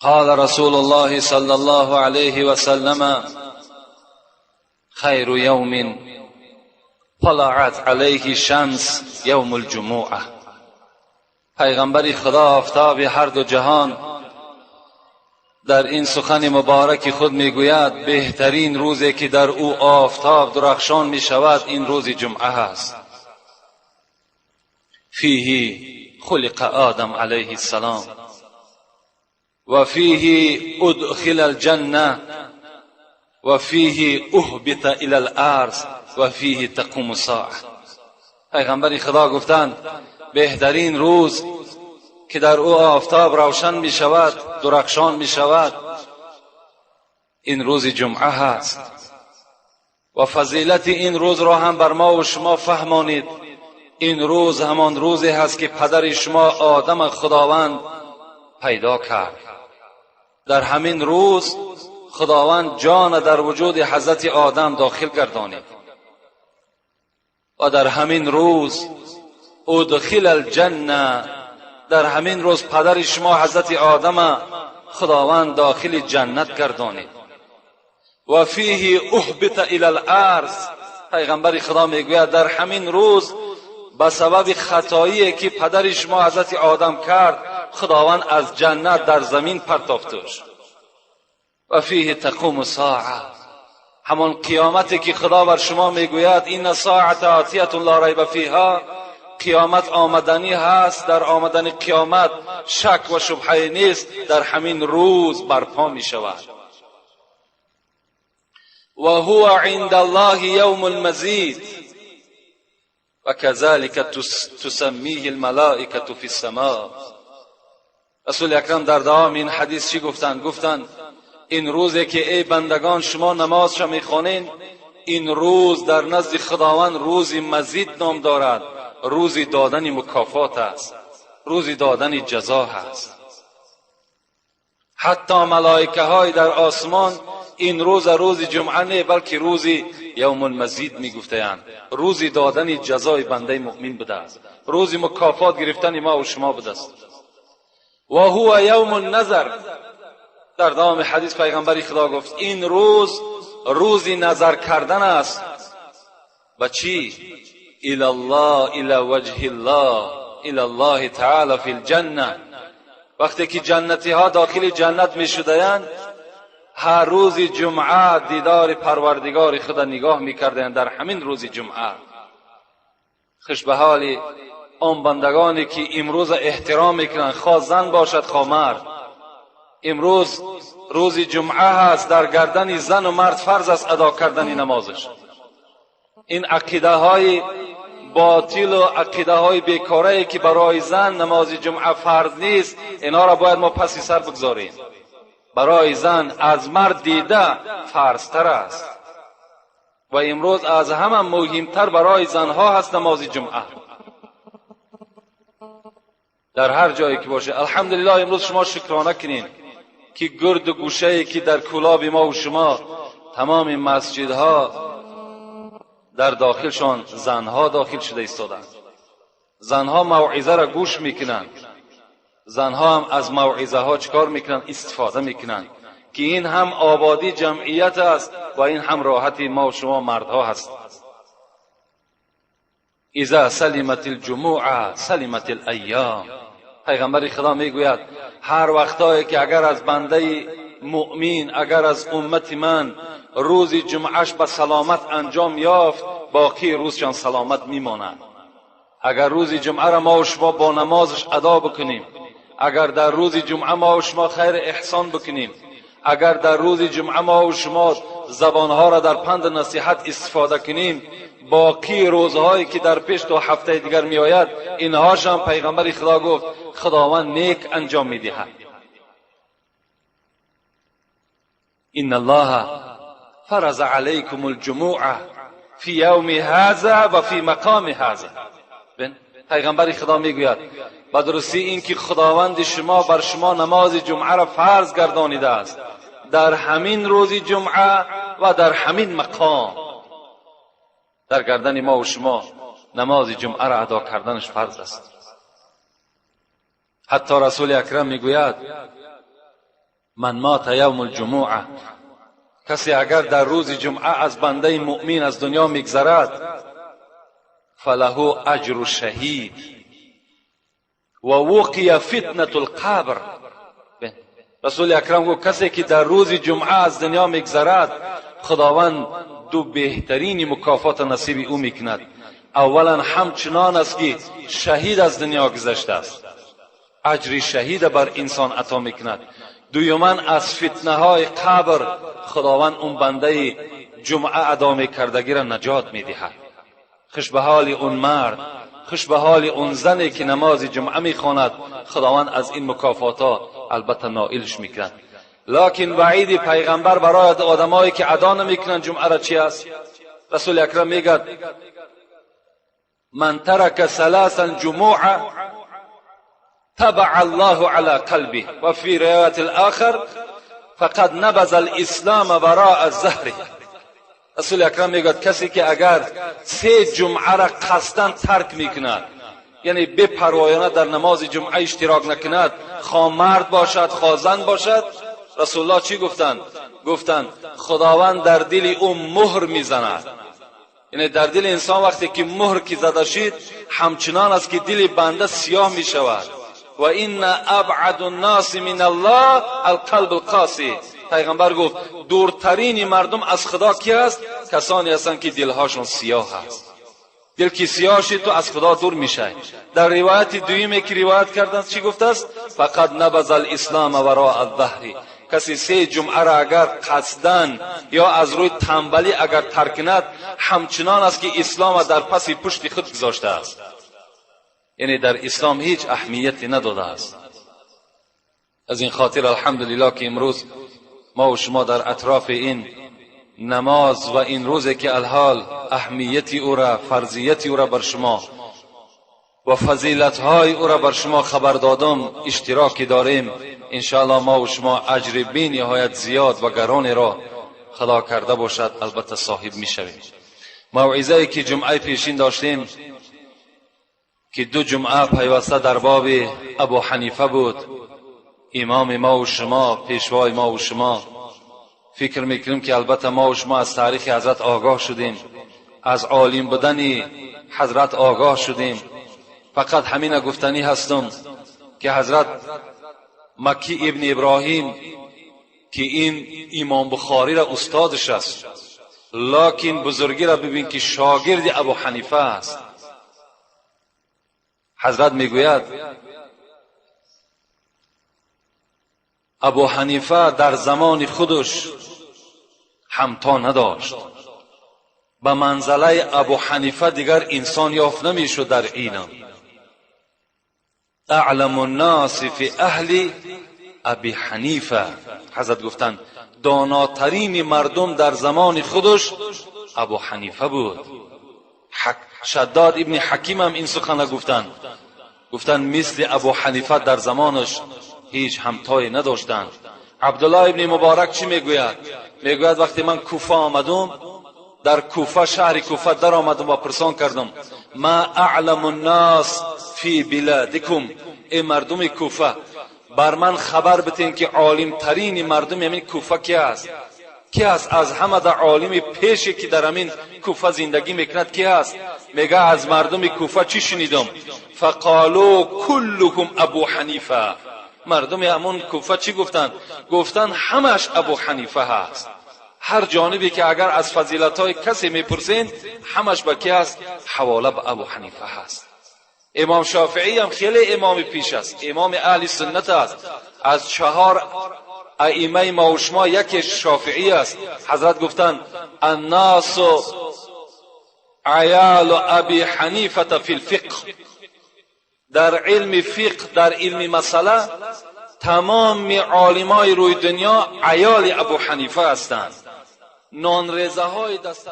قال رسول الله صلى الله عليه وسلم خير يوم طلعت عليه الشمس يوم الجمعه. پیغمبر خدا آفتاب هر دو جهان در این سخن مبارک خود میگوید بهترین روزی که در او آفتاب درخشان می شود این روز جمعه است. فیه خلق آدم علیه السلام و فیه ادخل الجنه و فیه اهبط الى الارض و فیه تقوم الساعه. پیغمبر خدا گفتند بهترین روز که در او آفتاب روشن می شود درخشان می شود این روز جمعه هست و فضیلت این روز را هم بر ما و شما فهمانید. این روز همان روزی هست که پدر شما آدم خداوند پیدا کرد. در همین روز خداوند جان در وجود حضرت آدم داخل گردانید و در همین روز ادخل الجنه، در همین روز پدر شما حضرت آدم خداوند داخل جنت گردانید. و فیه اهبط الی الارض، پیغمبر خدا میگوید در همین روز به سبب خطایی که پدر شما حضرت آدم کرد خداوند از جنت در زمین پرتافتش. و فیه تقوم الساعه، همان قیامتی که خدا بر شما میگوید این ساعت آتیه لا ریب فیها، قیامت آمدنی هست، در آمدن قیامت شک و شبهه نیست، در همین روز برپا می شود. و هو عند الله یوم المزید و کذلک تسمیه الملائکه فی السماء. رسول اکرم در دوام این حدیث چی گفتند؟ گفتند این روزی که ای بندگان شما نماز را میخوانید این روز در نزد خداوند روز مزید نام دارد، روزی دادن مکافات است، روزی دادن جزا است. حتی ملائکه های در آسمان این روز جمعه نه بلکه روزی یوم المزید می گفتند، روزی دادن جزای بنده مؤمن بوده است، روزی مکافات گرفتن ما و شما بوده است. و هو یوم النظر، در دوام حدیث پیغمبر خدا گفت این روز روزی نظر کردن است. و چی؟ الى الله، الى وجه الله، الى الله تعالی فی الجنه. وقتی که جنتی ها داخل جنت می شدند هر روز جمعه دیدار پروردگار خدا نگاه می کردند. در همین روز جمعه خوش به حال آن بندگانی که امروز احترام میکنند، خواه زن باشد خواه مرد. امروز روز جمعه هست، در گردن زن و مرد فرض است ادا کردن نمازش. این عقیده های باطل و عقیده های بیکاره که برای زن نماز جمعه فرض نیست، اینا را باید ما پس سر بگذاریم. برای زن از مرد دیده فرض تر است و امروز از همه مهمتر برای زنها هست نماز جمعه. در هر جایی که باشه الحمدلله امروز شما شکرانه کنین که گرد و گوشه که در کلاب ما و شما تمام مسجدها در داخلشان زنها داخل شده ایستادند. زنها موعظه را گوش میکنند، زنها هم از موعظه ها چکار میکنند؟ استفاده میکنند که این هم آبادی جمعیت است و این هم راحت ما و شما مردها هست. اذا سلمت الجموع سلمت الایام، پیغمبر خدا میگوید هر وقتایی که اگر از بنده مؤمن، اگر از امت من روز جمعهش به سلامت انجام یافت باقی روزشان سلامت میماند. اگر روز جمعه را ما و شما با نمازش ادا بکنیم، اگر در روز جمعه ما و شما خیر احسان بکنیم، اگر در روز جمعه ما و شما زبانها را در پند نصیحت استفاده کنیم، باقی روزهایی که در پیش تا هفته دیگر می آید اینهاش هم پیغمبر خدا گفت خداوند نیک انجام می دهد. ان الله فرض علیکم الجمعه فی یوم هذا و فی مقام هذا. پیغمبر خدا میگوید به درستی این که خداوند شما بر شما نماز جمعه را فرض گردانیده است در همین روز جمعه و در همین مقام. در گردن ما و شما نماز جمعه را ادا کردنش فرض است. حتی رسول اکرم میگوید من مات یوم الجمعه، کسی اگر در روز جمعه از بنده مؤمن از دنیا میگذرد، فله اجر شهید و وقی فتنه القبر. رسول اکرم گفت کسی که در روز جمعه از دنیا میگذرد، خداوند دو بهترین مکافات نصیب او میکند. اولا همچنان است که شهید از دنیا گذشته است، اجر شهید بر انسان عطا میکند. دوما از فتنه های قبر خداوند اون بنده جمعه ادا میکردگی را نجات میدهد. خوش به حال اون مرد، خوش به حال اون زنی که نماز جمعه میخواند، خداوند از این مکافاتا البته نائلش میکند. لکن وعید پیغمبر برای آدمایی که ادا نمیکنند جمعه را چی است؟ رسول اکرم میگه من ترک ثلاثا جمعه تبع الله على قلبه و فی روایت الاخر فقد نبذ الاسلام وراء الظهر. رسول اکرم میگه کسی که اگر 3 جمعه را قصداً ترک میکند، یعنی بے پروایانه در نماز جمعه اشتراک نکند، خواه مرد باشد خواه زن باشد، رسول الله چی گفتند خداوند در دل او مهر میزند. یعنی در دل انسان وقتی که مهر کی زده شد، همچنان است که دل بنده سیاه می شود. و ان ابعد الناس من الله القلب القاسی. پیغمبر گفت دورترین مردم از خدا کی است؟ کسانی هستند که دلهاشون سیاه است. دل کی سیاه شد تو از خدا دور میشه. در روایت دویمی که روایت کردند چی گفته است؟ فقط نبذ الاسلام وراء الظهر. کسی 3 جمعه را اگر قصداً یا از روی تنبلی اگر ترک کند، همچنان است که اسلام در پس پشت خود گذاشته است. یعنی در اسلام هیچ اهمیتی نداده است. از این خاطر الحمدلله که امروز ما و شما در اطراف این نماز و این روزی که الحال اهمیتی او را، فرضیتی او را بر شما و فضیلت‌های او را بر شما خبر دادم اشتراکی داریم. انشاءالله ما و شما اجر بی نهایت زیاد و گران را خدا کرده باشد البته صاحب میشویم. موعظه‌ای که جمعه پیشین داشتیم که 2 جمعه پیوسته در باب ابو حنیفه بود، امام ما و شما، پیشوای ما و شما. فکر میکنیم که البته ما و شما از تاریخ حضرت آگاه شدیم، از عالم بودن حضرت آگاه شدیم. فقط همین گفتنی هستم که حضرت مکی ابن ابراهیم که این امام بخاری را استادش است، لکن بزرگی را ببین که شاگرد ابو حنیفه است. حضرت میگوید ابو حنیفه در زمان خودش همتا نداشت. به منزله ابو حنیفه دیگر انسان یافت نمیشد در اینم. اعلم الناس فی اهل ابی حنیفه. حضرت گفتند داناترین مردم در زمان خودش ابو حنیفه بود. شداد ابن حکیم هم این سخن گفتند مثل ابو حنیفه در زمانش هیچ همتایی نداشتند. عبدالله ابن مبارک چی میگوید؟ میگوید وقتی من کوفه آمدم، در کوفه، شهر کوفه در آمدم و پرسان کردم ما اعلم الناس فی بلادکم، ای مردم کوفه بر من خبر بتین که عالم ترین مردم همین کوفه کی است؟ کی است از همه در عالم پیشی که در همین کوفه زندگی میکند کی است؟ میگه از مردم کوفه چی شنیدم؟ فقالوا كلهم ابو حنیفه. مردم همون کوفه چی گفتند همش ابو حنیفه هست. هر جانبی که اگر از فضیلت‌های کسی میپرسین همش با کی است؟ حواله به ابو حنیفه هست. امام شافعی هم خیلی امام پیش است، امام اهل سنت است. از 4 ائمه ما و شما یکی شافعی است. حضرت گفتند الناس عیال ابی حنیفه فی الفقه. در علم فقه، در علم مسئله تمام عالمای روی دنیا عیال ابو حنیفه هستند. نان ریزه های دست